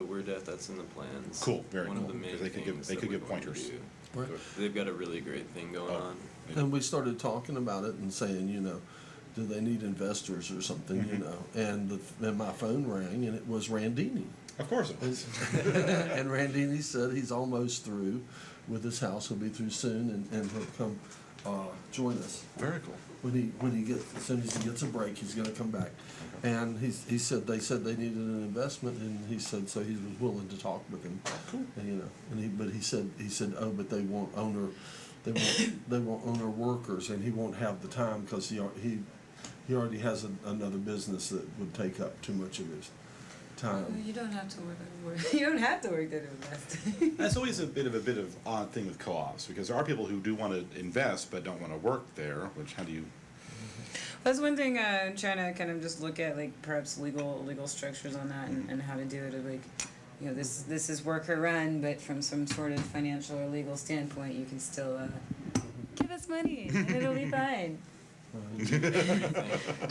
We're deaf. That's in the plans. Cool, very One cool. of the main Because they things could that give we're going to pointers. do. Right. They've got a really great thing going on. And we started talking about it and saying, do they need investors or something, and my phone rang and it was Randini. Of course it was. And Randini said he's almost through with his house. He'll be through soon, and he'll come join us. Very cool. When he gets, as soon as he gets a break, he's going to come back. Okay. And he said they needed an investment, and he said so he was willing to talk with him. Cool. And he said oh, but they want owner workers, and he won't have the time because he already has another business that would take up too much of his time. You don't have to work. You don't have to work to invest. That's always a bit of odd thing with co-ops, because there are people who do want to invest but don't want to work there. Which, how do you? That's one thing. I'm trying to kind of just look at perhaps legal structures on that and how to do it. This is worker run, but from some sort of financial or legal standpoint, you can still give us money and it'll be fine.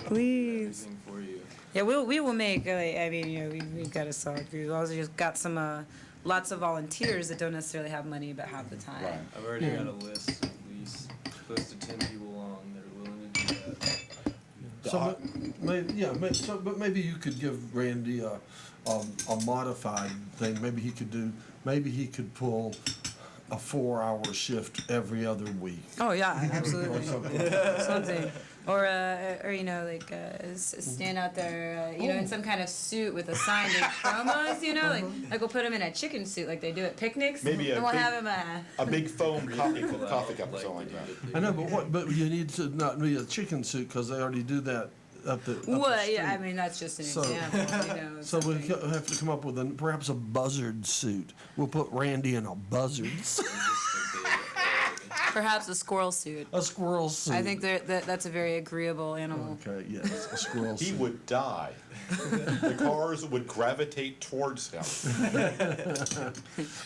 Please. Everything for you. Yeah, we will make. We've got a solid group. Also, just got some lots of volunteers that don't necessarily have money but have the time. Right. I've already got a list of at least close to 10 people long that are willing to do that. But maybe you could give Randy a modified thing. Maybe he could pull a 4-hour shift every other week. Oh yeah, absolutely. Or something. Something. Or stand out there, in some kind of suit with a sign doing promos, like we'll put him in a chicken suit like they do at picnics. Maybe and we'll have him a big foam coffee cup or something like that. I know, but you need to not be a chicken suit because they already do that up the Well, street. yeah, I mean that's just an example. So we have to come up with perhaps a buzzard suit. We'll put Randy in a buzzard suit. Perhaps a squirrel suit. A squirrel suit. I think that's a very agreeable animal. Okay, yes, a squirrel suit. He would die. The cars would gravitate towards him.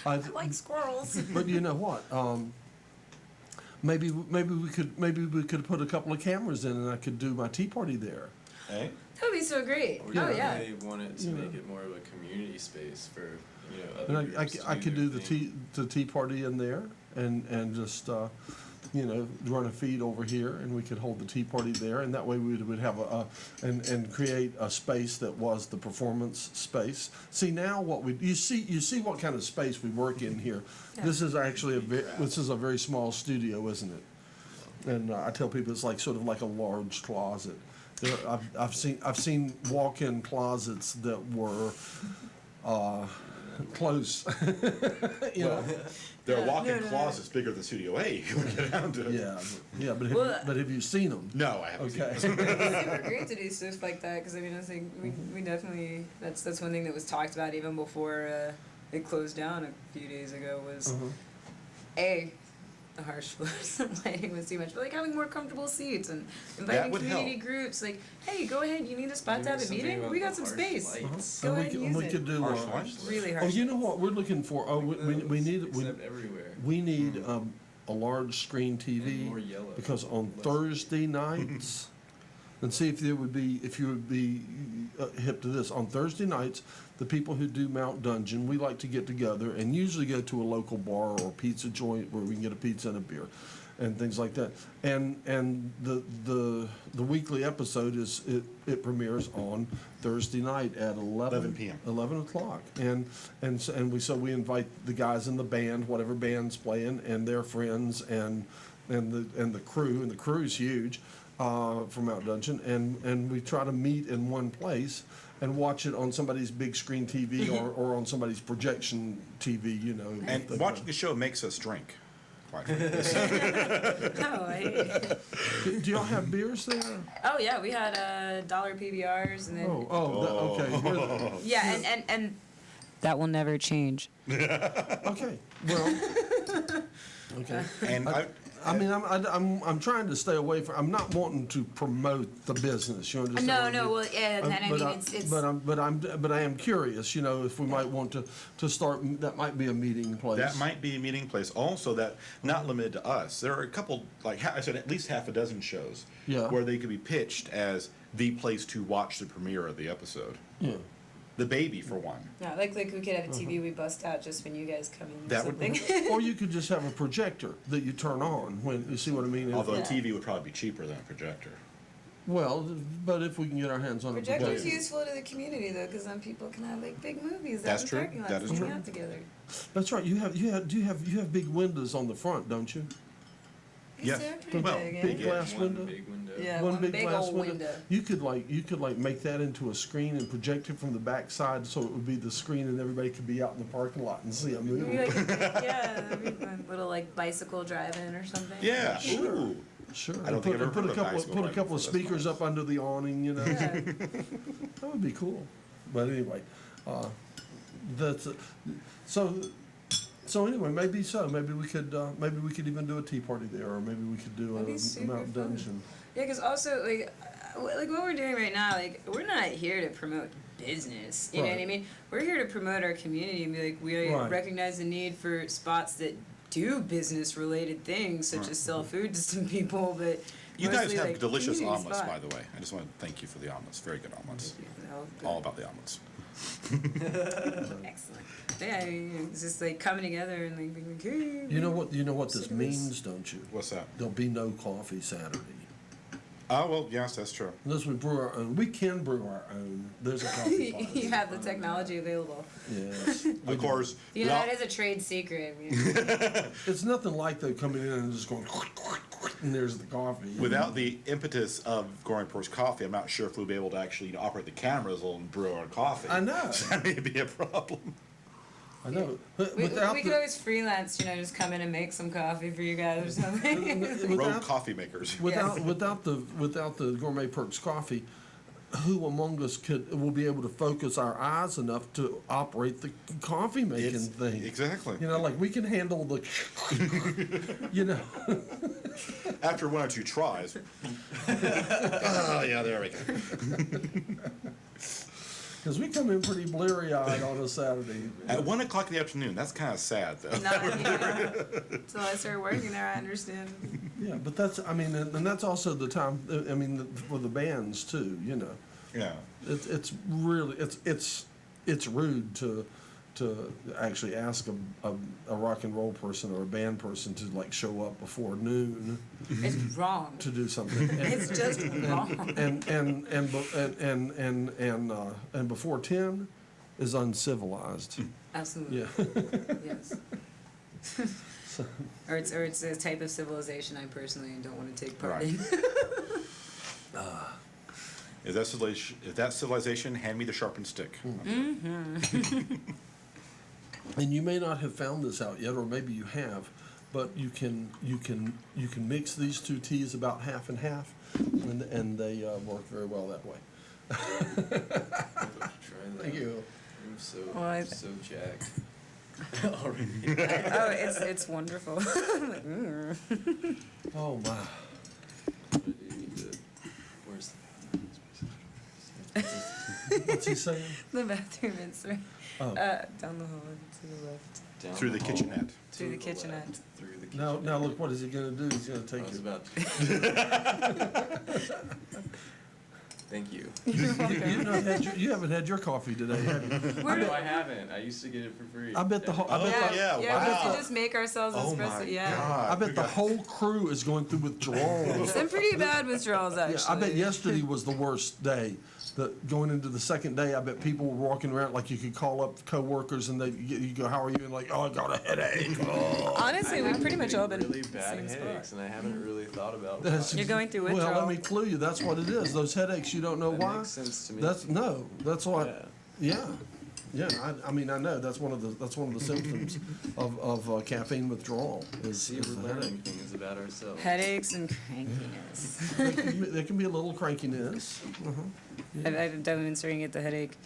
I like squirrels. But you know what? Maybe we could put a couple of cameras in, and I could do my tea party there. Hey? That would be so great. We Yeah. wanted to make it more of a community space for And other groups to I do could their do thing. the tea party in there, and just run a feed over here, and we could hold the tea party there, and that way we would have and create a space that was the performance space. See now you see what kind of space we work in here. Yeah. This is actually this is a very small studio, isn't it? And I tell people it's sort of like a large closet. I've seen walk-in closets that were close. There are walk-in closets bigger than Studio A. You would get down to it. Yeah. But have you seen them? No, I haven't Okay. seen it. It's super great to do stuff like that because I think we definitely that's one thing that was talked about even before it closed down a few days ago was the harsh fluorescent lighting was too much, but having more comfortable seats and inviting community groups. Hey, go ahead. You need a spot to have a meeting? We got some space. Go ahead and use we it. could do Harsh lights? Really harsh. Oh, you know what we're looking for? Oh, we need everywhere. we need a large screen And TV more yellow. because on Less- Thursday nights, and see if you would be hip to this. On Thursday nights, the people who do Mount Dungeon, we like to get together and usually go to a local bar or pizza joint where we can get a pizza and a beer, and things like that. And the weekly episode it premieres on Thursday night at 11 p.m. 11 o'clock, and we invite the guys in the band, whatever band's playing, and their friends, and the crew, and the crew's huge. From Mount Dungeon, and we try to meet in one place and watch it on somebody's big screen TV or on somebody's projection TV, And watching the show makes us drink. Quite frankly. Do y'all have beers there? Oh yeah, we had $1 PBRs and then Okay. yeah, and that will never change. Okay. Well. Okay. And I'm trying to stay away from. I'm not wanting to promote the business. You understand? No. Well, yeah. It's. But I am curious. If we might want to start. That might be a meeting place. that might be a meeting place. Also, that not limited to us. There are a couple, I said, at least half a dozen shows Yeah. where they could be pitched as the place to watch the premiere of the episode. Yeah. the baby for one. No, like we could have a TV we bust out just when you guys come in or That would something. Or you could just have a projector that you turn on when, you see what I mean? Although Yeah. a TV would probably be cheaper than a projector. Well, but if we can get our hands on a Projector's projector. useful to the community though, because then people can have like big movies That's out in true. parking lots That is and hang true. out together. That's right, you have big windows on the front, don't you? Yes. They're pretty Well, big, eh? big Yeah. glass One window. big window. Yeah, One one big big glass old window. window. You could make that into a screen and project it from the back side, so it would be the screen and everybody could be out in the parking lot and see a movie. Maybe like, yeah, that'd be fun. Little like bicycle drive-in or something. Yeah. Sure. Ooh. Sure. I don't think I've ever Put heard a of couple, bicycle put a riding couple of before, that's speakers nice. up under the awning, you know. Yeah. That would be cool. But anyway, that's so anyway, maybe so. Maybe we could even do a tea party there, or maybe we could do That'd be a super Mount fun. Dungeon. Yeah, because also like what we're doing right now, like we're not here to promote business. You know what I Right. mean? We're here to promote our community and be like we Right. recognize the need for spots that do business related things, such as sell food to some people, but You guys mostly, have like, delicious community omelets, spot. by the way. I just want to thank you for the omelets. Very good omelets. No, All about the omelets. excellent. Yeah, I mean, it's just like coming together and like being like, hey, You know what this Sick of this. means, don't you? What's that? There'll be no coffee Saturday. Oh, well, yes, that's true. Unless we brew our own. We can brew our own. There's a coffee pot. you have the technology available. Yes. Of course. You know, well, that is a trade secret. I mean, It's nothing like though coming in and just going and there's the coffee. without the impetus of Goring Pours Coffee, I'm not sure if we'll be able to actually operate the cameras and brew our coffee. I know. That may be a problem. I know. But we without could the, always freelance, you know, just come in and make some coffee for you guys or something. Road without, coffee makers. without the Gourmet Perks coffee, who among us will be able to focus our eyes enough to operate the coffee making thing? Exactly. You know, like we can handle the, you know. After one or two tries. Oh, yeah, there we go. Because we come in pretty bleary-eyed on a Saturday. At 1 o'clock in the afternoon, that's kind of sad, though. Until I started working there, I understand. Yeah, but that's, I mean, and that's also the time, I mean, for the bands too, you know. Yeah. It's really, it's rude to actually ask a rock and roll person or a band person to like show up before noon It's wrong. to do something. It's just wrong. And before 10 is uncivilized. Absolutely. Yeah. Yes. Or it's a type of civilization I personally don't want to take part Right. in. If that's civilization, hand me the sharpened stick. And you may not have found this out yet, or maybe you have, but you can mix these two teas about half and half, and they work very well that way. Try that. Thank you. I'm so Well, so jacked. Oh, it's wonderful. I'm like, Oh my. But you need to- Where's the What's he saying? The bathroom is right Oh. down the hall to the left. down Through the hall, kitchenette. to Through the left, kitchenette. Through the Now kitchenette. look, what is he gonna do? He's gonna I take was you. about to. Thank you. You haven't had your coffee today, have you? No, I haven't. I used to get it for free. I bet the whole. I bet Oh, the, yeah, we wow. could just make ourselves Oh espresso. my Yeah. God. I bet the whole crew is going through withdrawals. Some pretty bad withdrawals, Yeah, actually. I bet yesterday was the worst day. Going into the second day, I bet people were walking around like you could call up coworkers and you go, "How are you?" and like, "Oh, I got a headache." Oh. Honestly, I we've have pretty much all been really in the bad same headaches, spot. and I haven't really thought about That's- why. You're going through Well, withdrawal. let me clue you. That's what it is. Those headaches, you don't know That why. makes sense to me. That's what. Yeah. Yeah. I mean, I know that's one of the symptoms of caffeine withdrawal. See, Is we're the learning headache. things about ourselves. Headaches and crankiness. There can be a little crankiness. I've definitely been starting to get the headache.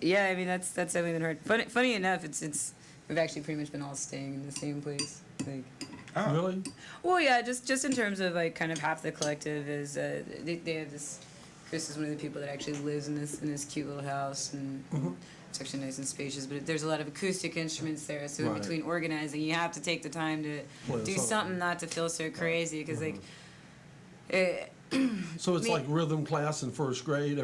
Yeah, I mean that's definitely been hard. Funny enough, it's we've actually pretty much been all staying in the same place. Like, Oh. Really? well, yeah, just in terms of like kind of half the collective is they have this. Chris is one of the people that actually lives in this cute little house, and it's actually nice and spacious. But there's a lot of acoustic instruments there, so in Right. between organizing, you have to take the time to Play do something. something not to feel so crazy, because like. So it's like rhythm class in first grade.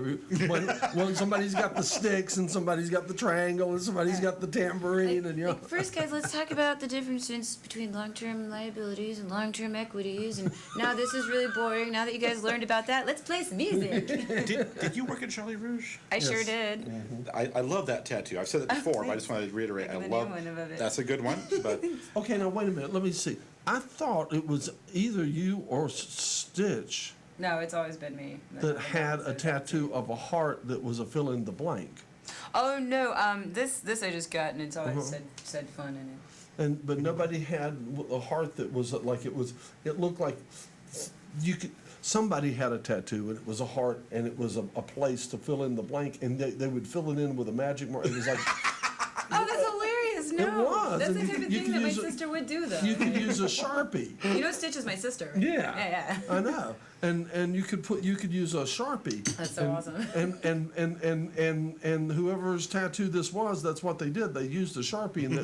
When somebody's got the sticks and somebody's got the triangle and somebody's got the tambourine and Like, first, guys, let's talk about the differences between long-term liabilities and long-term equities. And now this is really boring. Now that you guys learned about that, let's play some music. Did you work at Charlie Rouge? I sure Yes. did. I love that tattoo. I've said it before, but I just want to reiterate. Look I at the love new one above it. that's a good one. But Okay, now wait a minute. Let me see. I thought it was either you or Stitch No, it's always been me. that had a tattoo of a heart that was a fill in the blank. Oh no, this I just got, and it's always said fun in it. But nobody had a heart that was like it looked like you could. Somebody had a tattoo and it was a heart and it was a place to fill in the blank and they would fill it in with a magic mark. It was like Oh, that's hilarious! No, was, that's and the you type could- of you thing could that my use it- sister would do, though. you could use a Sharpie. You know, Stitch is my sister. Yeah, Yeah. I know. And you could use a Sharpie. That's so awesome. And whoever's tattoo this was, that's what they did. They used a Sharpie, and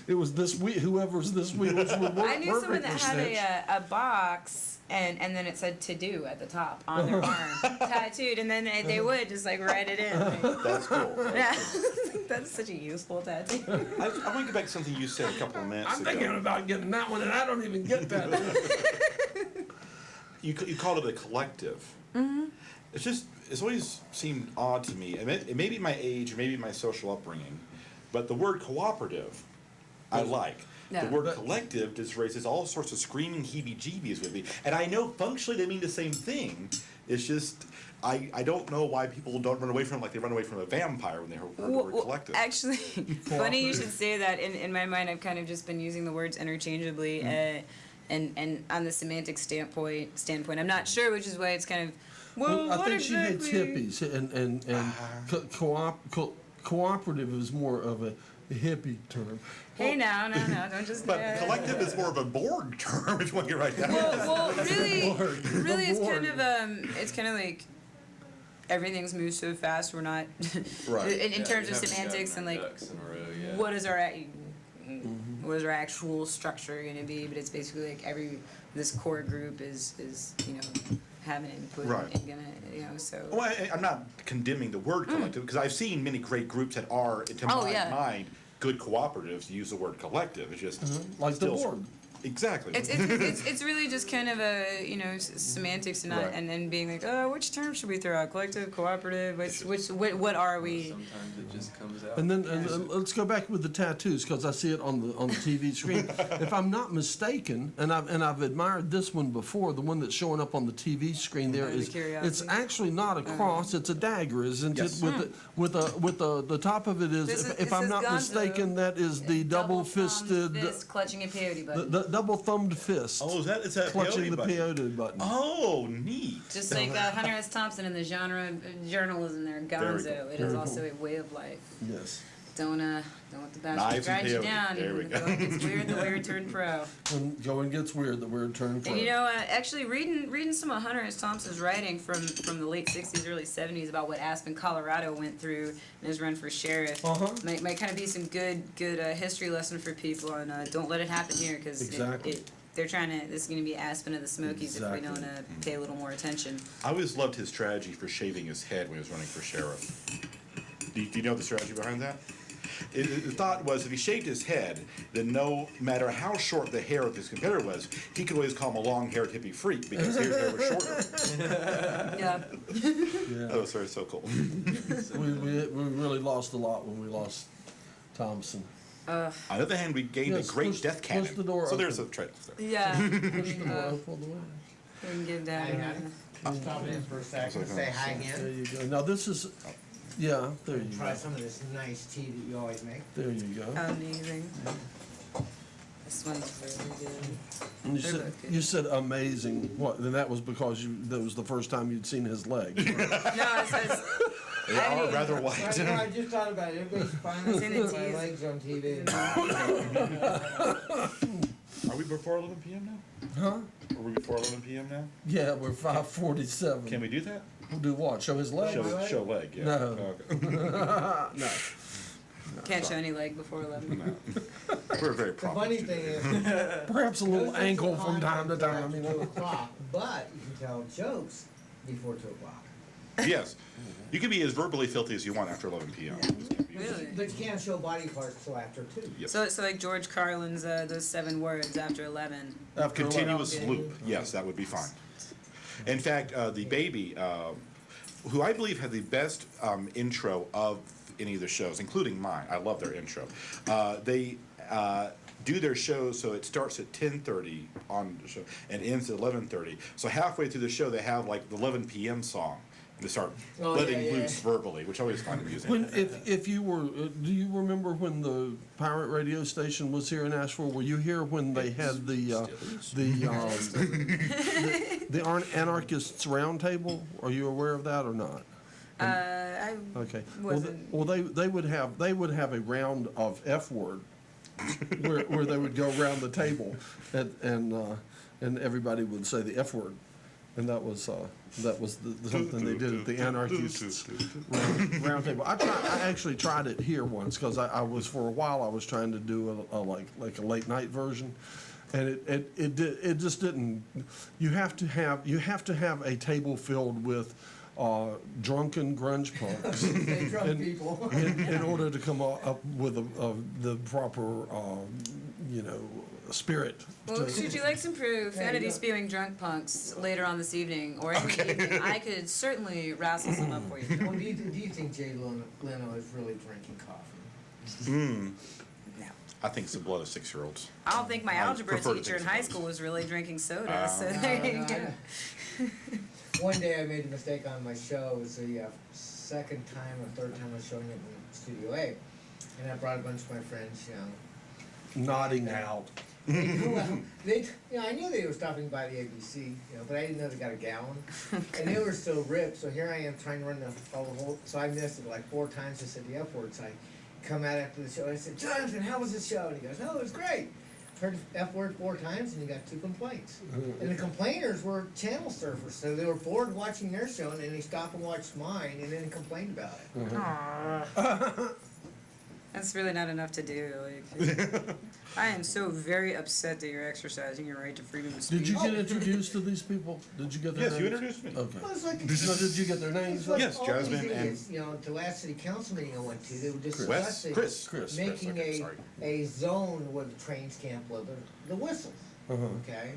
it was this wheel. Whoever's this wheel would work. I knew someone perfect that for had Stitch. a box. And then it said "to do" at the top on their arm, tattooed, and then they would just like write it in. that's cool. Yeah, that's such a useful tattoo. I want to go back to something you said a couple of minutes I'm ago. thinking about getting that one, and I don't even get that. You called it a collective. Mm-hmm. It's always seemed odd to me. It may be my age, or maybe my social upbringing, but the word cooperative, I like. Yeah. The word collective just raises all sorts of screaming heebie-jeebies with me. And I know functionally they mean the same thing. It's just, I don't know why people don't run away from it like they run away from a vampire when they heard the word collective. Actually, funny you should say that. In my mind, I've kind of just been using the words interchangeably, and on the semantic standpoint, I'm not sure, which is why it's kind of. Well, I what think she hates exactly? hippies, and cooperative is more of a hippie term. Hey, no, don't just. But collective is more of a Borg term, if you want to write that. Well, really, The it's kind of like everything's moved so fast. We're not Right. in terms we of haven't semantics gotten and our like ducks in a row yet. what is what is our actual structure going to be? But it's basically like this core group is having input Right. and gonna so. Well, I'm not condemning the word collective, because I've seen many great groups that are, to Oh, my yeah. mind, good cooperatives use the word collective. It's just Like the still- Borg. Exactly. It's really just kind of a semantics and not Right. and then being like, oh, which term should we throw out? Collective, cooperative, what are we? Sometimes it just comes out. And then let's go back with the tattoos, because I see it on the TV screen. If I'm not mistaken, and I've admired this one before, the one that's showing up on the TV screen there The is curiosity. it's actually not a cross, it's a dagger, isn't Yes. it? With the top of it is, This if this I'm is not Gonzo. mistaken, that is the double-fisted, fist clutching a peyote button. the double-thumbed fist, Oh, is that clutching peyote the button? peyote button. Oh, neat. Just like Hunter S. Thompson in the genre of journalism there, Gonzo. cool. It is also a way of life. Yes. Don't let the bastard Knives and grind you peyote. down. There we When go. the going gets weird, the weird turn pro. When going gets weird, the weird turn pro. And actually reading some of Hunter S. Thompson's writing from the late 60s, early 70s about what Aspen, Colorado went through in his run for sheriff might kind of be some good history lesson for people on don't let it happen here, because Exactly. they're trying to. This is going to be Aspen of the Smokies if we Exactly. don't pay a little more attention. I always loved his strategy for shaving his head when he was running for sheriff. Do you know the strategy behind that? The thought was if he shaved his head, then no matter how short the hair of his competitor was, he could always call him a long-haired hippie freak because his hair was shorter. Yeah. That was so cool. We really lost a lot when we lost Thompson. On the other hand, we gained Yes, a great push- death cannon. push the door so there's a open. trade. Yeah. Push the door up all the way. Couldn't give that. Hang on. Stop in for a second, say hi There again. you go. Now this is, yeah, there you Try go. some of this nice tea that you always make. There you go. Amazing. This one's really good. And they're both good. you said amazing. What? And that was because that was the first time you'd seen his leg. No, it says. They are rather white. No, I just thought about it. Everybody's finally Seen the seeing my teas. legs on TV. Are we before 11 p.m. now? Huh? Are we before 11 p.m. now? Yeah, we're 5:47. Can we do that? We'll do what? Show his leg? Show leg, yeah. No. Oh, okay. No. Can't show any leg before 11. No. We're very The proper. funny thing is, Perhaps a little those ankle are from time to time, after you 2 know. o'clock, but you can tell jokes before 2 o'clock. Yes. You can be as verbally filthy as you want after 11 p.m. Really? But you can't show body parts till after 2. Yep. So like George Carlin's those 7 words after 11. After Continuous 11. loop. Yes, that would be fine. In fact, the baby, who I believe had the best intro of any of the shows, including mine. I love their intro. They do their shows so it starts at 10:30 on the show and ends at 11:30. So halfway through the show, they have like the 11 p.m. song. They start Oh, letting yeah, yeah. loose verbally, which I always find amusing. When, if you were, do you remember when the pirate radio station was here in Asheville? Were you here when they had the anarchists roundtable? Are you aware of that or not? I Okay. wasn't. Well, they would have a round of F word where they would go around the table and everybody would say the F word, and that was something they did at the anarchists round table. I actually tried it here once because I was for a while I was trying to do a late night version. And it just didn't. You have to have a table filled with drunken grunge punks They drunk people. in order to come up with the proper spirit. Well, should you like some profanity spewing drunk punks later on this evening or in the evening, I could certainly wrestle some up for you. Well, do you think Jay Leno is really drinking coffee? No. I think it's the blood of 6-year-olds. I don't think my I algebra prefer to teacher in think high so. school was really drinking soda, so there you go. One day I made a mistake on my show. It was the second time or third time I was showing it in Studio A. And I brought a bunch of my friends, Nodding out. I knew they were stopping by the ABC, but I didn't know they got a gallon. And they were still ripped, so here I am trying to run the whole, so I missed it like 4 times, just said the F word, so I come out after the show, and I said, Jonathan, how was the show? And he goes, oh, it was great. Heard the F word 4 times, and he got 2 complaints. And the complainers were channel surfers, so they were bored watching their show, and then they stopped and watched mine, and then complained about it. Aww. That's really not enough to do. Like, I am so very upset that you're exercising your right to freedom of speech. Did you get introduced to these people? Did you get their Yes, names? you introduced me. Okay. Well, it's like, So did you get their names? it's like Yes, all Jasmine these and- idiots, the last city council meeting I went to, they were Chris. discussing Chris. making Okay, sorry. a zone where the trains can't blow the whistles. Uh-huh. Okay.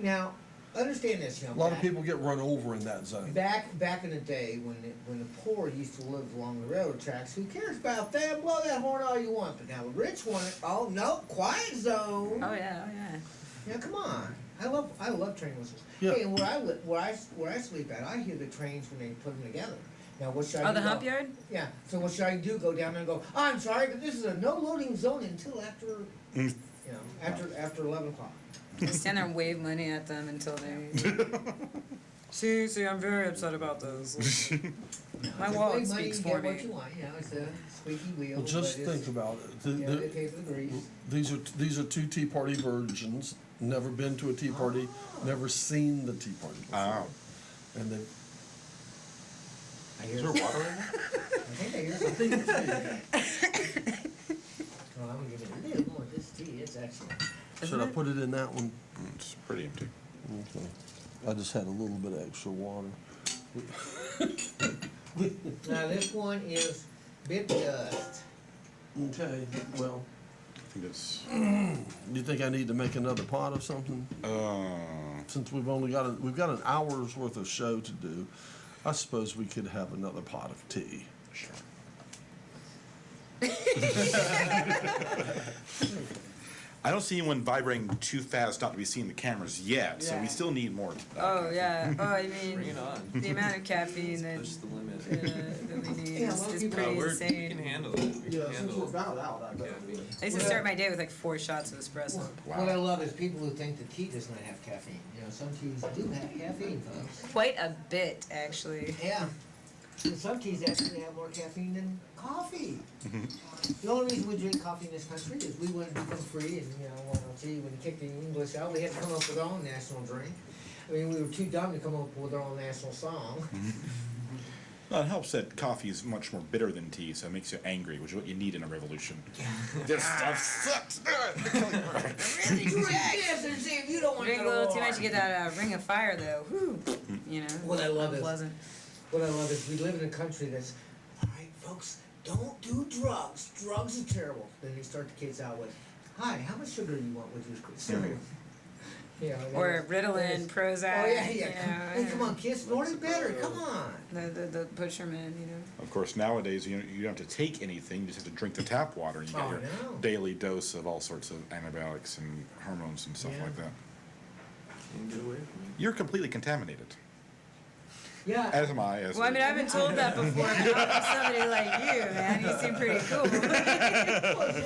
Now, understand this, A lot of people get run over in that zone. Back in the day, when the poor used to live along the railroad tracks, who cares about them? Blow that horn all you want. But now the rich want it. Oh no, quiet zone. Oh yeah, oh yeah. Yeah, come on. I love train whistles. Yeah. Hey, and where I sleep at, I hear the trains when they put them together. Now what should I do? Oh, the hump yard? Yeah. So what should I do? Go down there and go, I'm sorry, but this is a no loading zone until after after 11 o'clock. Just stand there and wave money at them until they. See, I'm very upset about this. My Just wallet wave money, speaks you for get what me. you want. It's a squeaky wheel. Well, just but it's- think about it. They pay for the grease. These are 2 Tea Party virgins. Never been to a Tea Party. Never seen the Tea Party before. Oh. And they. I hear Is there water in there? I think I hear something. Oh, I'm gonna give it a little more of this tea. It's excellent. Should I put it in that one? It's pretty empty. Okay. I just had a little bit of extra water. Now this one is bit dust. Okay. Well, I think it's. you think I need to make another pot of something? Since we've only got we've got an hour's worth of show to do, I suppose we could have another pot of tea. Sure. I don't see anyone vibrating too fast not to be seeing the cameras yet, so we Yeah. still need more. Oh yeah. Oh, I Bring mean, it on. the amount of caffeine that, Push the limit. that we need Yeah, is, well, is people- pretty We can insane. handle it. We can handle about out, I caffeine. I used to start my day with like 4 shots of espresso. What I love is people who think that tea does not have caffeine. Some teas do have caffeine, folks. Quite a bit, actually. Yeah. And some teas actually have more caffeine than coffee. The only reason we drink coffee in this country is we wanted to become free, and well, gee, when you kicked the English out, we had to come up with our own national drink. I mean, we were too dumb to come up with our own national song. Well, it helps that coffee is much more bitter than tea, so it makes you angry, which is what you need in a revolution. This stuff sucks. Really, you yes, and see if you don't want to Drink a go to little too war. much, you get that ring of fire though. Whew. You know. What I love is unpleasant. we live in a country that's, all right, folks, don't do drugs. Drugs are terrible. Then they start the kids out with, hi, how much sugar do you want with your cereal? You know, and Or then- Ritalin, Prozac. Oh yeah, You know, Hey, come on, kids, more than better. Come on. The pusherman, you know. Of course, nowadays you don't have to take anything; you just have to drink the tap water, and you get Oh, your no. daily dose of all sorts of antibiotics and hormones and stuff Yeah. like that. Can't get away from me. You're completely contaminated, Yeah. as am I. Well, I mean, I've been told that before, but not from somebody like you, man. You seem pretty cool.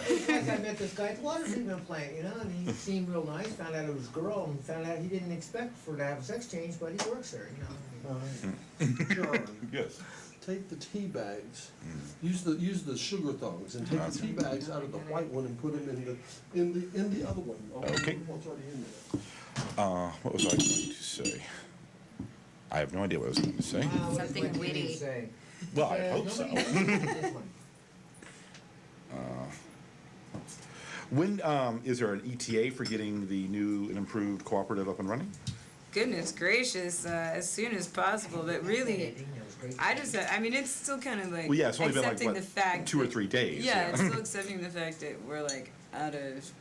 It's like I met this guy at the water treatment plant, you know, and he seemed real nice. Found out it was a girl, and found out he didn't expect for her to have a sex change, but he works there, you know. John, Yes. take the tea bags, use the sugar thongs, and take the tea bags out of the white one and put them in the other one. Okay. What's already in there. What was I going to say? I have no idea what I was going to say. Something What did he witty. say? Well, I hope so. This one. When is there an ETA for getting the new and improved cooperative up and running? Goodness gracious, as soon as possible. But really, That was great. I mean, it's still kind of like Well, yeah, it's only been like accepting what, the fact 2 or that- 3 days. Yeah, it's still accepting the fact that we're like out of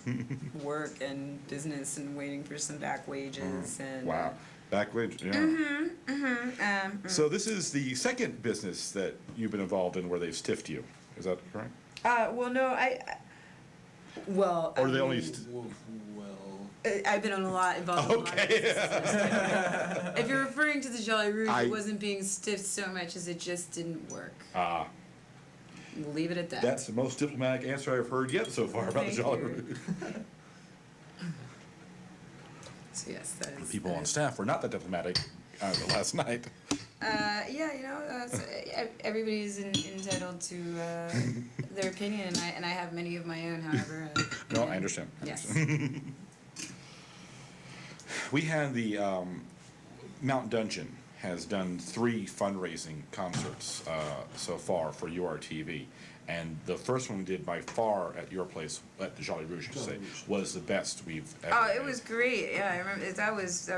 work and business and waiting for some back wages and Wow. Backward. Yeah. So this is the second business that you've been involved in where they've stiffed you. Is that correct? well, no, well, Or I they only. mean, Well, I've been on a lot involved. In a lot of Okay. businesses. If you're referring to the Jolly Rouge, I- it wasn't being stiffed so much as it just didn't work. Ah, We'll leave it at that. that's the most diplomatic answer I've heard yet so far about Thank the Jolly you. Rouge. So yes, that is. People that on is- staff were not that diplomatic last night. Yeah, you know, everybody's entitled to their opinion, and I have many of my own, however. No, I understand. Yes. We had the Mount Dungeon has done 3 fundraising concerts so far for URTV, and the first one we did by far at your place at the Jolly Rouge, I should say, Jolly Rouge. was the best we've ever. Oh, it made. was great. Yeah, I remember that was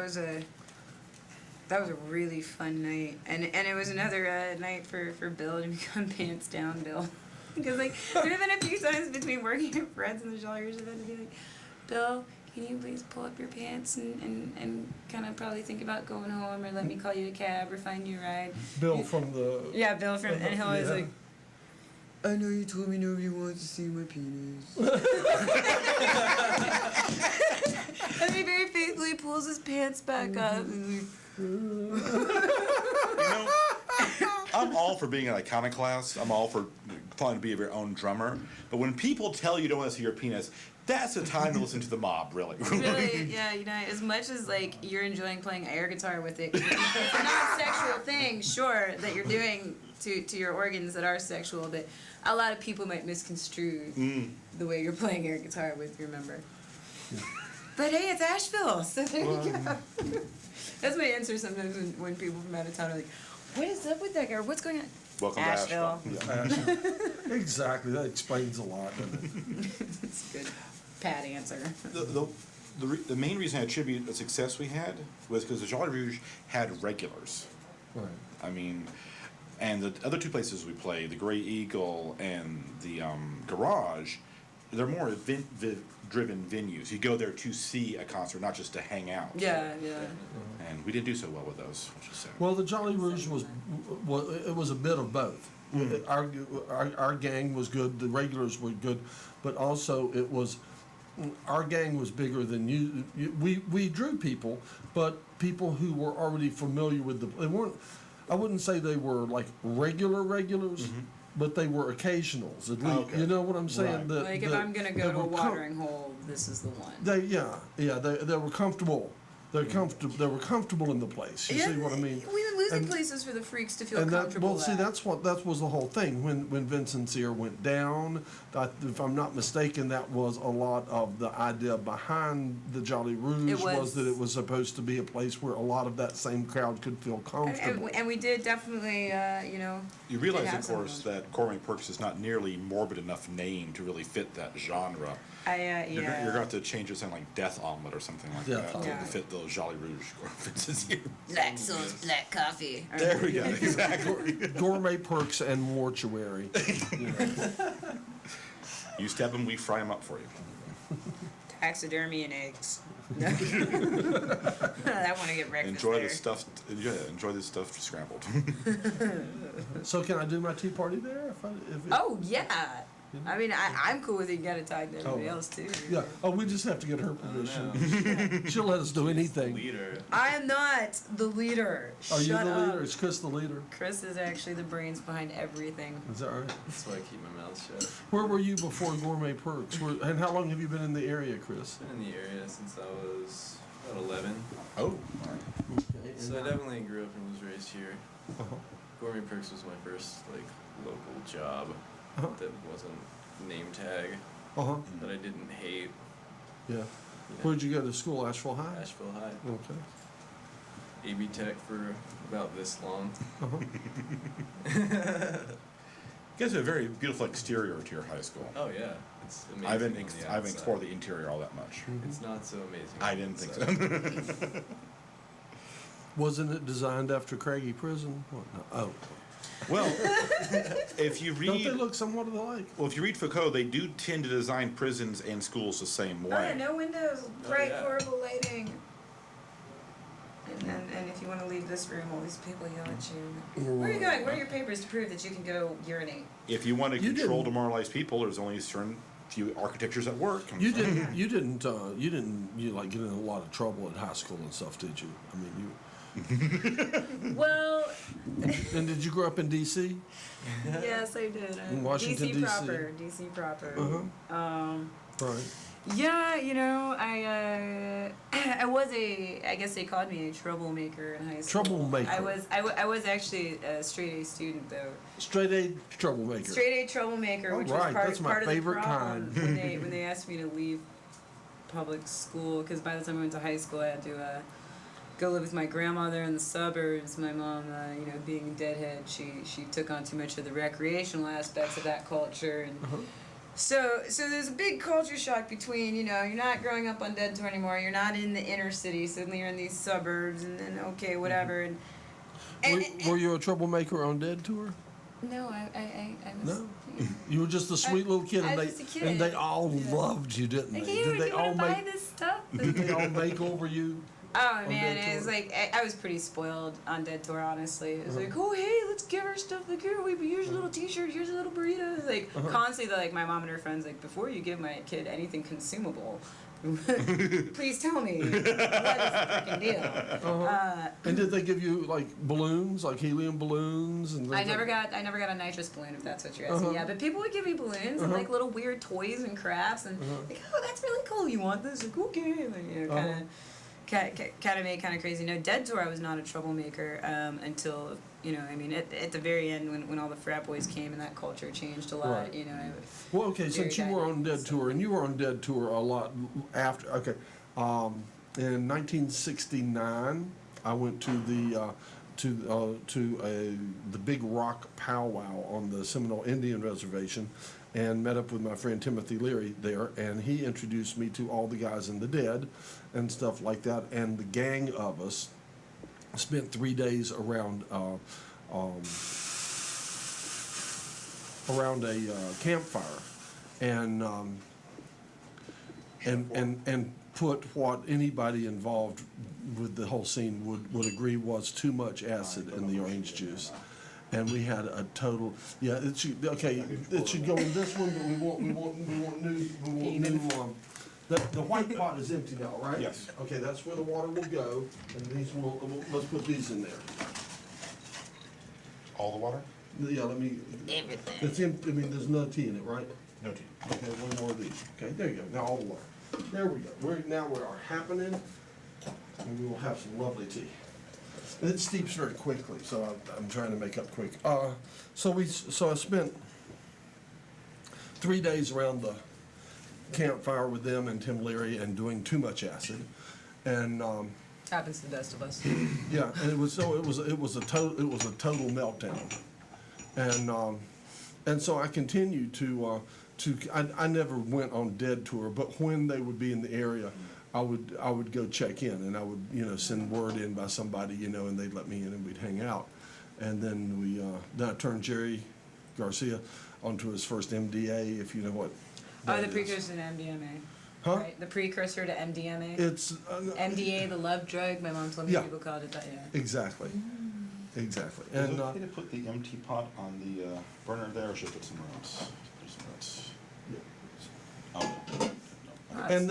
a really fun night, and it was another night for Bill to become pants down Bill, because like there have been a few times between working at Fred's and the Jolly Rouge event to be like, Bill, can you please pull up your pants and kind of probably think about going home, or let me call you a cab or find you a ride. Bill from the. Yeah, Bill from, and he'll always Yeah. like, I know you told me nobody wants to see my penis. And he very faithfully pulls his pants back up. And like, You know, I'm all for being an iconoclast. I'm all for trying to be your own drummer. But when people tell you don't want to see your penis, that's the time to listen to the mob, really. really, yeah, you know, as much as like you're enjoying playing air guitar with it, it's a non-sexual thing, sure, that you're doing to your organs that are sexual, but a lot of people might misconstrue the way you're playing air guitar with your member. But hey, it's Asheville, so there you go. That's my answer sometimes when people from out of town are like, what is up with that guy? What's going on? Welcome Asheville. to Asheville. Exactly, that explains a lot, doesn't it? It's a good pat answer. The main reason I attribute the success we had was because the Jolly Rouge had regulars. Right. I mean, and the other 2 places we play, the Gray Eagle and the Garage, they're more event-driven venues. You go there to see a concert, not just to hang out. Yeah, yeah. And we didn't do so well with those, which is sad. Well, the Jolly Rouge was it was a bit of both. Our gang was good, the regulars were good, but also it was our gang was bigger than you. We drew people, but people who were already familiar with they weren't. I wouldn't say they were like regulars, but they were occasionals at least. Okay. You know what I'm saying? Right. Like if I'm gonna go to a watering hole, this is the one. They were comfortable They're comfortable. They were comfortable in the place. You see what I mean? We've been losing And- places for the freaks to feel And that, comfortable well, see, at. that was the whole thing. When Vincent Sear went down, if I'm not mistaken, that was a lot of the idea behind the Jolly Rouge It was. that it was supposed to be a place where a lot of that same crowd could feel comfortable. And we did definitely, you know. You realize, did have of some course, them. that Gourmet Perks is not nearly morbid enough name to really fit that genre. Yeah. You're going to have to change it to like Death Omelet or something like Death that Omelet. to fit those Jolly Rouge references here. Black sauce, black coffee. There we go, exactly. Gourmet Perks and Mortuary. You know. You stab them, we fry them up for you. Taxidermy and eggs. I want to get breakfast Enjoy there. the stuffed. Enjoy the stuffed scrambled. So can I do my tea party there? Oh yeah. I mean, I'm cool with it. You gotta talk to everybody Oh. else too. Yeah. Oh, we just have to get her permission. She'll let us do anything. Leader. I am not the leader. Are you Shut the up. leader? Is Chris the leader? Chris is actually the brains behind everything. Is that right? That's why I keep my mouth shut. Where were you before Gourmet Perks? And how long have you been in the area, Chris? Been in the area since I was about 11. Oh, So I definitely grew up and was raised here. Uh-huh. Gourmet Perks was my first like local job Uh-huh. that wasn't name tag Uh-huh. that I didn't hate. Yeah. You know, Where'd you go to school? Asheville High? Asheville High. Okay. AB Tech for about this long. Uh-huh. you guys have a very beautiful exterior to your high school. Oh yeah, it's amazing. I haven't, on the I haven't outside. explored the interior all that much. It's not so amazing. I on the didn't think inside. so. Wasn't it designed after Craigie Prison? What? No. Oh. Well, if you read, Don't they look somewhat alike? well, if you read Foucault, they do tend to design prisons and schools the same way. Oh yeah, no windows, bright, yeah. horrible lighting. And if you want to leave this room, all these people yell at you. Where are you going? What are your papers to prove that you can go urinate? If you want to You control didn't- demoralized people, there's only a certain few architectures that work. You didn't like get in a lot of trouble at high school and stuff, did you? I mean, Well, and did you grow up in D.C.? yes, I did. In Washington, DC DC. proper, DC proper. Uh-huh. Right. Yeah, you know, I was I guess they called me a troublemaker in high school. Troublemaker. I was actually a straight A student though. Straight A troublemaker. Straight A troublemaker, All which right, was that's my part of the favorite problem kind. when they asked me to leave public school, because by the time I went to high school, I had to go live with my grandmother in the suburbs. My mom, you know, being a deadhead, she took on too much of the recreational aspects of that culture, and so there's a big culture shock between, you know, you're not growing up on Dead Tour anymore, you're not in the inner city, suddenly you're in these suburbs, and then okay, whatever, and Were you a troublemaker on Dead Tour? no, I was. No. You were just a sweet little kid, I and was just a kid. and they all Yeah. loved you, didn't they? Like, Did hey, they you all want to buy make? this stuff? Did they all make over you? Oh on man, Dead it was Tour? like I was pretty spoiled on Dead Tour. Honestly, it was Uh-huh. like, oh hey, let's give her stuff. Like here, here's a little T-shirt, here's a little burrito. Like Uh-huh. constantly, like my mom and her friends, like before you give my kid anything consumable, please tell me what is the freaking deal. Uh-huh. And did they give you like balloons, like helium balloons, and I things never like- got a nitrous balloon, if that's what you're asking. Uh-huh. Yeah, but people would give me balloons and like little weird toys and crafts and like, oh, that's really cool. You want this? Like, okay, like, you know, kind of made kind of crazy. No, Dead Tour, I was not a troublemaker until, you know, I mean, at the very end when all the frat boys came and that culture changed a lot. Right. You know. Well, okay, since you Very were on dynamic, Dead so- Tour, and you were on Dead Tour a lot after. Okay, in 1969, I went to the big rock powwow on the Seminole Indian Reservation, and met up with my friend Timothy Leary there, and he introduced me to all the guys in the Dead, and stuff like that, and the gang of us spent 3 days around a campfire, and put what anybody involved with the whole scene would agree was too much acid in the orange juice. And we had a total, it should go in this one, but we want new, the white pot is empty now, right? Yes. Okay, that's where the water will go, and let's put these in there. All the water? Yeah, let me, Everything. it's empty, I mean, there's no tea in it, right? No tea. Okay, one more of these. Okay, there you go. Now all the water. There we go. We are happening. and we will have some lovely tea. It steeps very quickly, so I'm trying to make up quick. So I spent 3 days around the campfire with them and Tim Leary and doing too much acid, and Happens to the best of us. yeah, and it was a total meltdown, and so I continued to I never went on Dead tour, but when they would be in the area, I would go check in, and I would send word in by somebody, and they'd let me in and we'd hang out, and then then I turned Jerry Garcia onto his first MDA, if you know what. Oh, that the is. precursor to MDMA. Huh? Right? The precursor to MDMA. It's MDA, the love drug. My mom told me Yeah. people called it that. Yeah. exactly. Exactly. Is And it okay to put the empty pot on the burner there, or should I put somewhere else? Put somewhere else. Oh, no. and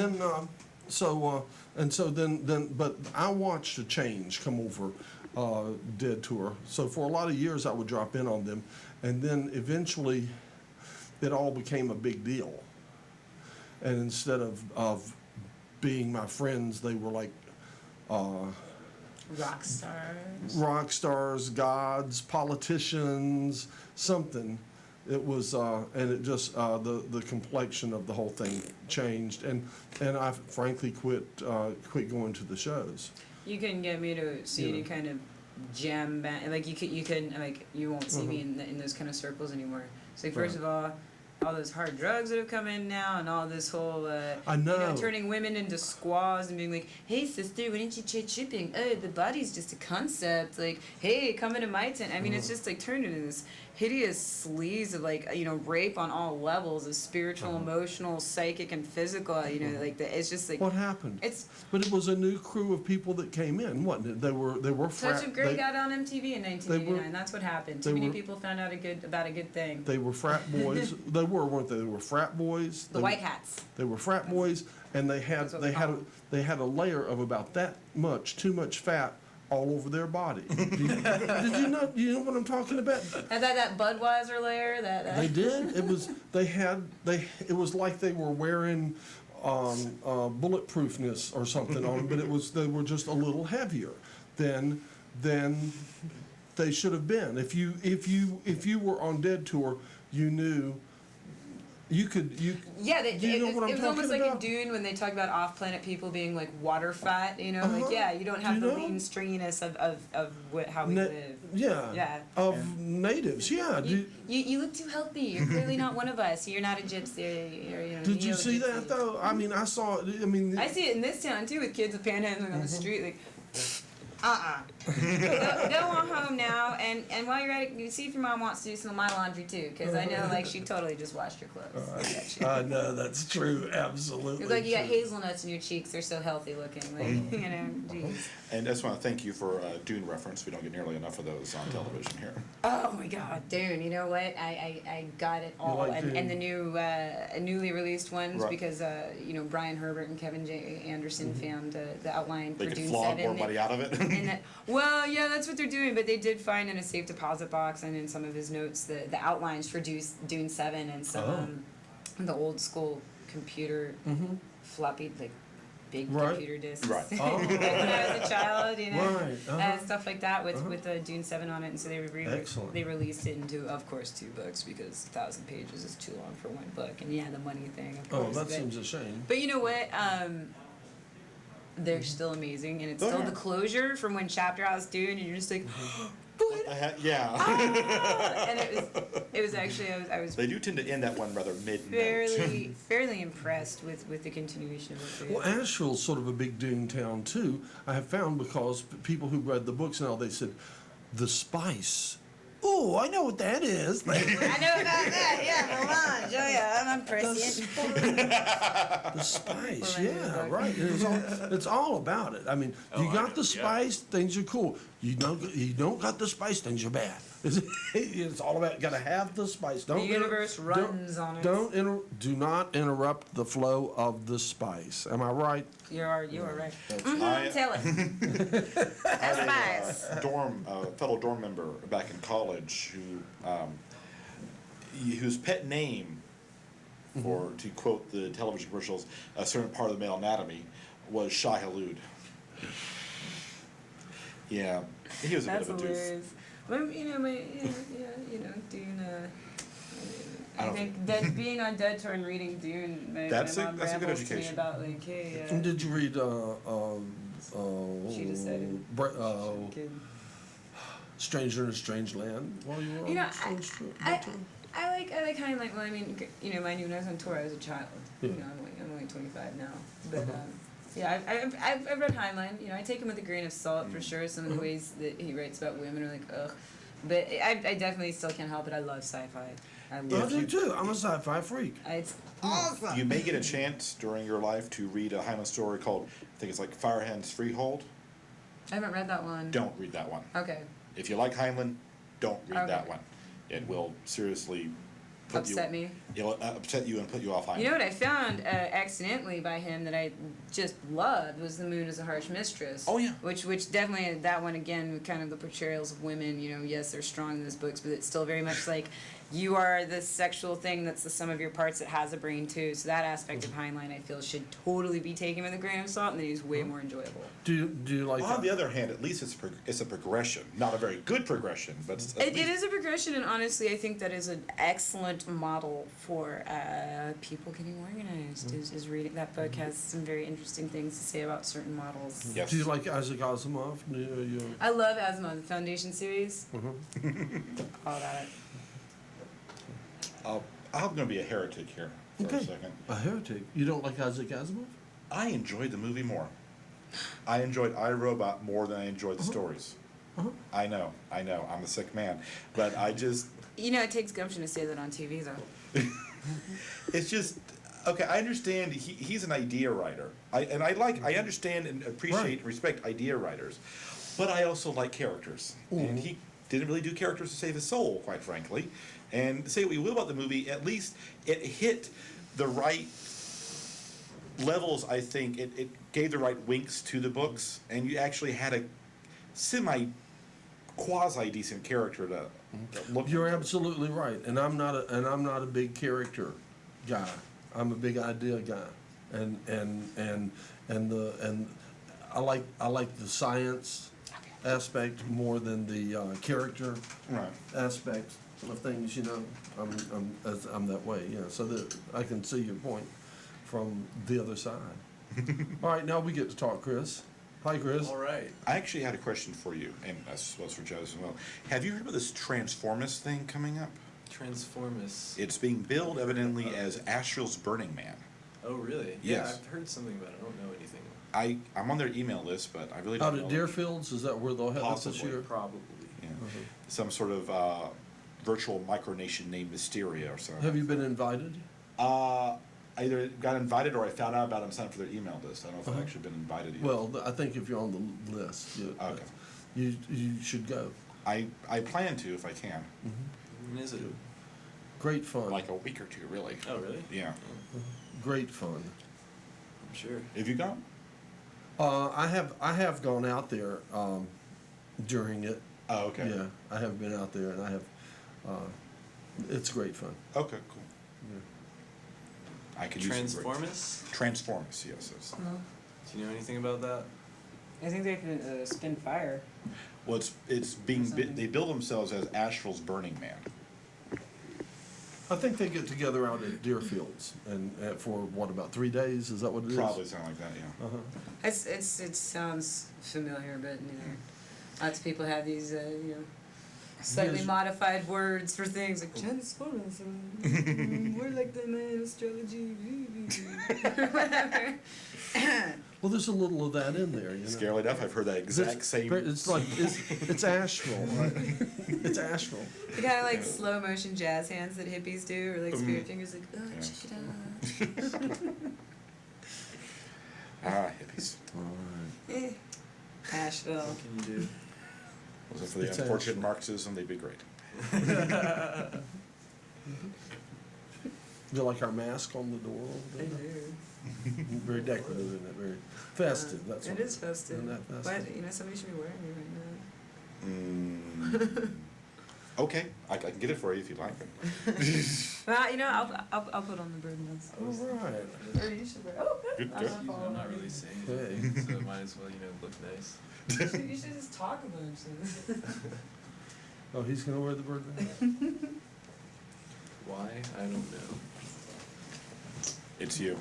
then but I watched a change come over Dead Tour. So for a lot of years I would drop in on them, and then eventually it all became a big deal. And instead of being my friends, they were like Rock stars. rock stars, gods, politicians, something. It was, and it just the complexion of the whole thing changed, and I frankly quit going to the shows. You couldn't get me to see any kind of jam band. Like you couldn't like you won't see me in those kind of circles anymore. So first of all those hard drugs that have come in now, and all this whole I know. turning women into squaws and being like, hey sister, why didn't you try tripping? Oh, the body's just a concept. Like, hey, come into my tent. I mean, it's just like turned into this hideous sleaze of like rape on all levels of spiritual, emotional, psychic, and physical. It's just like What happened? it's. But it was a new crew of people that came in, wasn't it? They were Touch of Grey they, got on MTV in 1989. That's what happened. Too they many were- people found out about a good thing. they were frat boys. Weren't they? They were frat boys. The white hats. They were frat boys, and they had That's what we call they had a layer of about that much, too much fat all over their body. Did you know? You know what I'm talking about? And that Budweiser layer. They did. It was It was like they were wearing bulletproofness or something on them, but they were just a little heavier than they should have been. If you were on Dead Tour, you knew. You could. Yeah, Do you know what I'm it was talking almost like about? in Dune when they talk about off-planet people being like water fat. You Uh-huh. you don't have Do the you know? lean stringiness of how we Na- live. Yeah. Yeah. Of natives, yeah. You look too healthy. You're clearly not one of us. You're not a gypsy. You're, Did you see neo-gypsy. that though? I mean, I saw it. I mean, I see it in this town too with kids with panhandling on the street. Like, go on home now, and while you're at it, you see if your mom wants to do some of my laundry too, because I know like she totally just washed your clothes. I bet you. I know that's true. Absolutely. It's like you got true. hazelnuts in your cheeks. They're so healthy looking. Like, geez. And I just want to thank you for Dune reference. We don't get nearly enough of those on television here. Oh my God, Dune! You know what? I got it all, like and the new newly released ones Right. because Brian Herbert and Kevin J. Anderson found the outline They for could Dune flog 7. more money out of it. And well, yeah, that's what they're doing. But they did find in a safe deposit box and in some of his notes the outlines for Dune 7 and some the old school computer floppy big Right. computer discs. Right. Oh. Like when I was a child, Right, and stuff like that with Dune 7 on it, and so Excellent. they released it into, of course, 2 books because 1,000 pages is too long for one book, and yeah, the money thing, of Oh, course. that but, seems a shame. but you know what? They're still amazing, and it's Oh, still yeah. the closure from when Chapter House Dune, and you're just like, Yeah. and it was actually I was They do tend to end that one rather mid-note. fairly impressed with the continuation of it. Well, Asheville's sort of a big Dune town too. I have found because people who read the books and all, they said, the spice. Oh, I know what that is. I know about that, yeah, melange. Oh yeah, I'm prescient. The spice, yeah, right. It's all about it. I mean, you got the spice, things are cool. You don't got the spice, things are bad. It's all about gotta have the spice. The universe runs on it. Do not interrupt the flow of the spice. Am I right? You are right. I- Tell it. That's spice. Fellow dorm member back in college whose pet name, for to quote the television commercials, a certain part of the male anatomy, was Shai Halud. Yeah, he was a That's bit of a doof. hilarious. But you know, Dune. I I don't think that being on Dead Tour and reading Dune, my That's mom a good rambles to me education. about like, hey, And did you read, She decided. Kid. Stranger in a Strange Land while you were You know, on Strange I like Heinlein. Well, I mean, mind you, when I was on tour, I was a child. Yeah. I'm only 25 now. But yeah, I've read Heinlein. I take him with a grain of salt for sure. Some of the ways that he writes about women are like, ugh. But I definitely still can't help it. I love sci-fi. I I love do it. too. I'm a sci-fi freak. It's awesome. You may get a chance during your life to read a Heinlein story called, I think it's like Firehand's Freehold. I haven't read that one. Don't read that one. Okay. If you like Heinlein, don't read Okay. that one. It will seriously Upset me. It'll upset you and put you off Heinlein. You know what I found accidentally by him that I just loved was The Moon is a Harsh Mistress. Oh, yeah. Which definitely, that one again, kind of the portrayals of women, yes, they're strong in those books, but it's still very much like you are this sexual thing that's the sum of your parts that has a brain too. So that aspect of Heinlein I feel should totally be taken with a grain of salt, and then he's way more enjoyable. Do you like On the other hand, at least it's a progression. Not a very good progression, but it's at It least- is a progression, and honestly, I think that is an excellent model for people getting organized. Is reading that book has some very interesting things to say about certain models. Yes. Do you like Isaac Asimov? Do you, I love Asimov, the Foundation series. Mhm. All about it. I'm going to be a heretic here for a Okay. second. A heretic. You don't like Isaac Asimov? I enjoyed the movie more. I enjoyed iRobot more than I enjoyed the stories. Uh-huh. I know, I'm a sick man, but I just, It takes gumption to say that on TV, though. it's just, okay, I understand he's an idea writer. I understand and appreciate Right. and respect idea writers, but I also like characters. And he didn't really do characters to save his soul, quite frankly. And say what you will about the movie, at least it hit the right levels, I think. It gave the right winks to the books, and you actually had a quasi-decent character to look You're into. absolutely right, and I'm not a big character guy. I'm a big idea guy, and I like the science aspect more than the character Right. aspect of things. I'm that way. Yeah, so that I can see your point from the other side. All right, now we get to talk, Chris. Hi, Chris. All right. I actually had a question for you, and I suppose for Joe as well. Have you heard about this Transformist thing coming up? Transformers. It's being billed evidently as Asheville's Burning Man. Oh, really? Yeah, Yes. I've heard something about it. I don't know anything. I'm on their email list, but I really Out don't at know. Deerfields, is that where they'll have it this Possibly. year? Probably. Yeah. Some sort of virtual micronation named Mysteria or something. Have you been invited? I either got invited or I found out about them, signed up for their email list. I don't know if I've Uh-huh. actually been invited yet. Well, I think if you're on the list, Okay. you should go. I plan to if I can. When is it? Great fun. Like a week or two, really. Oh, really? Yeah. Great fun. I'm sure. Have you gone? I have gone out there during it. Oh, okay. Yeah, I have been out there, and I have. It's great fun. Okay, cool. I could use some breaks. Transformers? Transformers, yes. Do you know anything about that? I think they can spin fire. Well, it's being Something. they bill themselves as Asheville's Burning Man. I think they get together out at Deerfields, and for what, about 3 days? Is that what it is? Probably something like that, yeah. Uh-huh. It sounds familiar, but lots of people have these slightly Yes. modified words for things like Transformers. We're like the man astrology. Whatever. Well, there's a little of that in there, Scarily enough, I've heard that exact same. It's like it's Asheville, right? It's Asheville. The kind of like slow motion jazz hands that hippies do, or like spirit fingers, like Yeah. check it out. Hippies. Asheville. What can you do? Was it for the It's unfortunate Asheville. Marxism, they'd be great. You like our mask on the door? I do. Very decorative, isn't it? Very festive. That's It what is festive. Isn't that But festive? somebody should be wearing it right now. Okay, I can get it for you if you'd like it. Well, you know, I'll put on the bird ones. All right. Or you should wear. Oh, good. Good, I'm good. not I'm following not you. really saying Hey. anything, so it might as well, look nice. You should just talk a bunch. Oh, he's gonna wear the bird mask? Why? I don't know. It's you.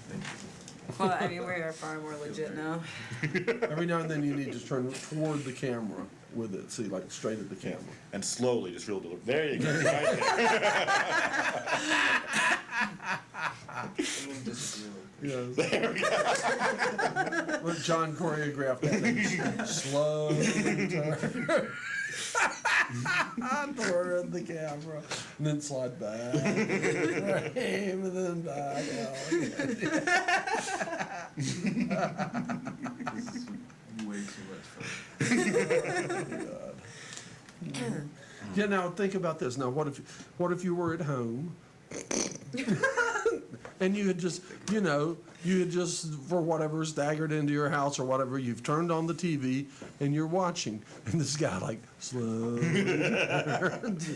Thank you. Well, I mean, we are far more legit now. Every now and then you need to turn toward the camera with it, see, like straight at the camera. And slowly, just real deliberate. There you go. Right there. Someone disagree with me. Yes. There we go. Let John choreograph that thing. Slowly turn toward the camera, and then slide back, frame, and then back out. This is way too much fun. Yeah, now think about this. Now, what if you were at home and you had just, for whatever, staggered into your house or whatever, you've turned on the TV and you're watching, and this guy like slowly turns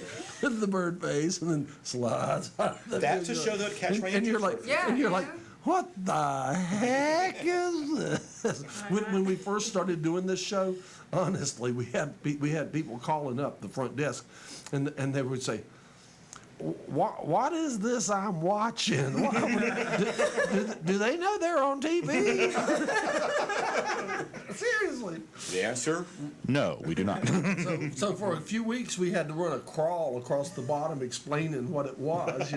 with the bird face and then slides out of the That's a video. show that would catch my And you're interest. like, Yeah, and you're yeah. like, what the heck is this? When we first started doing this show, honestly, we had people calling up the front desk, and they would say, what is this I'm watching? Do they know they're on TV? Seriously. The answer? No, we do not. So for a few weeks, we had to run a crawl across the bottom explaining what it was,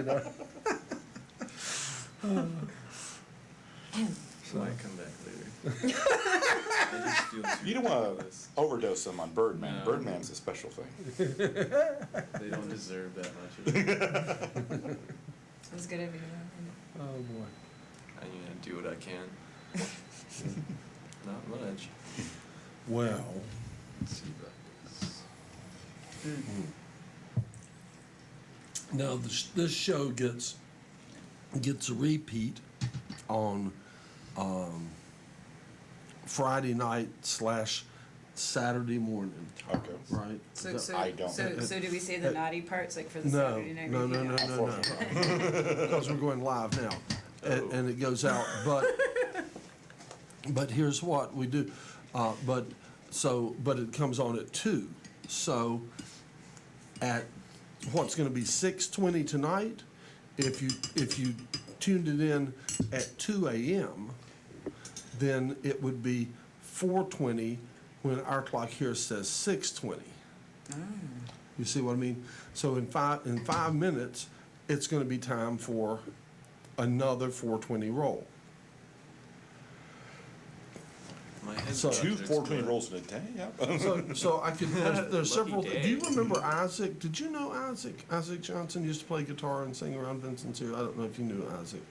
So I come back later. I just feel too You don't bad want for to this. overdose them on Birdman. No. Birdman's a special thing. They don't deserve that much of it. That's good of you. Oh, boy. I'm gonna do what I can. Not much. Well, Let's see about this. now this show gets a repeat on Friday night / Saturday morning, Okay. right? So, Is that- so, I don't. so do we say the naughty parts like for the No, Saturday night? no, review? no. Unfortunately. Because we're going live now, and it goes out. But here's what we do. But it comes on at 2. So at what's going to be 6:20 tonight, if you tuned it in at 2 a.m., then it would be 4:20 when our clock here says 6:20. You see what I mean? So in 5 minutes, it's going to be time for another 4:20 roll. My head's So- about Two to 420 explode. rolls in a day, yeah. So I could. There's Lucky several. day. Do you remember Isaac? Did you know Isaac? Isaac Johnson used to play guitar and sing around Vincent's here. I don't know if you knew Isaac.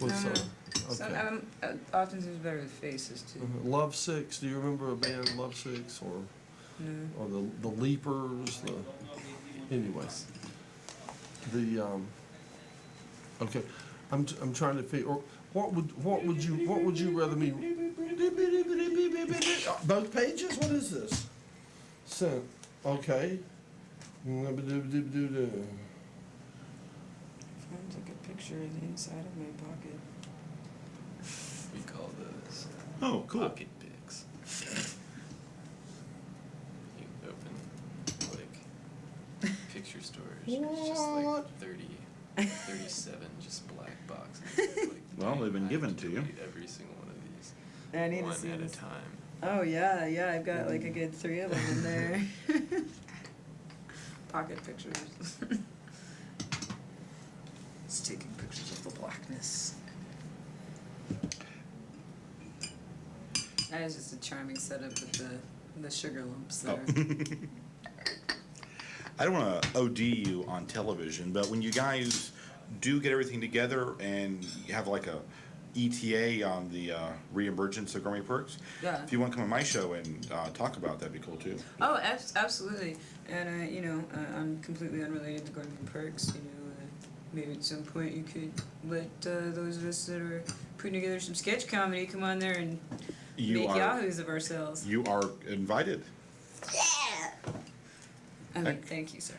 Was No. okay. So often seems better with faces too. Love Six. Do you remember a band Love Six or the Leapers? Anyways, okay. I'm trying to figure. What would you rather me? Both pages? What is this? Sent. Okay. I took a picture of the inside of my pocket. We call those Oh, cool. pocket pics. You open picture storage. It's just What? 37 just black boxes. Like, Well, they've been given to you. delete every single one of these. I need one to see at this. a time. Oh yeah, I've got like a good 3 of them in there. Pocket pictures. It's taking pictures of the blackness. That is just a charming setup with the sugar lumps there. I don't want to OD you on television, but when you guys do get everything together and you have like a ETA on the reemergence of Gourmet Perks, Yeah. if you want to come on my show and talk about that, that'd be cool too. Oh, absolutely. And I'm completely unrelated to Gourmet Perks. Maybe at some point you could let those of us that are putting together some sketch comedy come on there and make yahoos of ourselves. You are invited. Yeah. I mean, Heck. thank you, sir.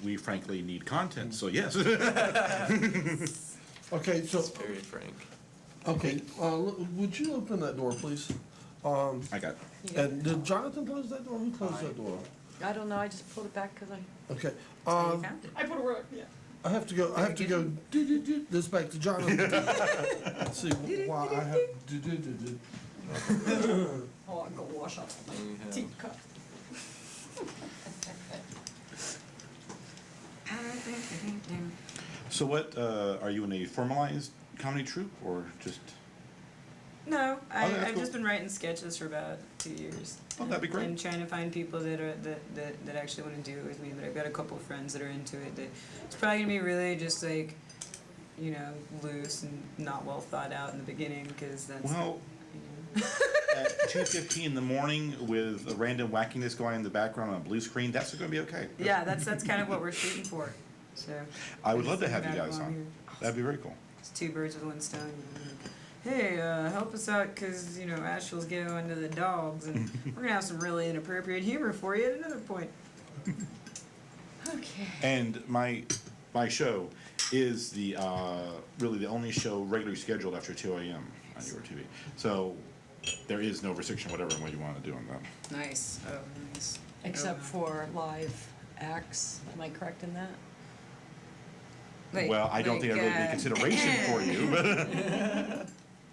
We frankly need content, so yes. Okay, so, It's very frank. okay, would you open that door, please? I got, And did Jonathan close that door? Who closed that door? I don't know, I just pulled it back because Okay, How you found it. I put a rock, yeah. I have to go, this back to Jonathan. Let's see why I have, Oh, I'll go wash off my And we have teacup. so what, are you in a formalized comedy troupe or just, No, that's I've cool. just been writing sketches for about 2 years. Oh, that'd be great. And trying to find people that actually want to do it with me. But I've got a couple of friends that are into it. That it's probably gonna be really just like, you know, loose and not well thought out in the beginning because that's. well, You know. at 2:15 in the morning with a random wackiness going in the background on a blue screen, that's gonna be okay. Yeah, that's kind of what we're shooting for. So. I would love to have you Back guys along on. here. That'd be very cool. It's 2 birds with 1 stone. Hey, help us out because, you know, Asheville's getting onto the dogs and we're going to have some really inappropriate humor for you at another point. Okay. And my show is the really the only show regularly scheduled after 2 a.m. on your TV. So there is no restriction, whatever what you want to do on that. Nice. Oh, nice. Except Oh. for live acts, am I correct in that? Like- Well, I don't think that would be like, consideration for you, but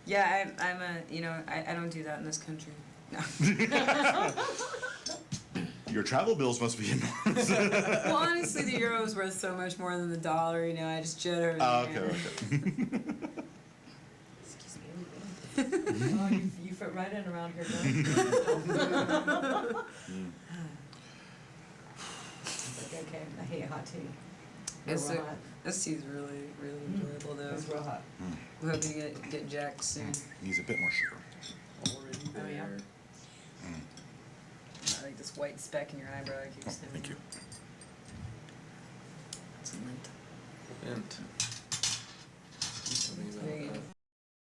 Yeah, I'm a, you know, I don't do that in this country. No. your travel bills must be enormous. Well, honestly, the euro is worth so much more than the dollar, you know, I just jet over Oh, there. okay, okay. Excuse me. Oh, you fit right in around here, don't you? Okay, I hate hot tea. It's Real a- hot. This tea's really, really enjoyable though. It's real hot. We're hoping to get jacked soon. Needs a bit more sugar. already Oh, yeah? there. I like this white speck in your eyebrow. I keep Oh, saying. thank you. It's a mint. And. Tell me There you about go. that.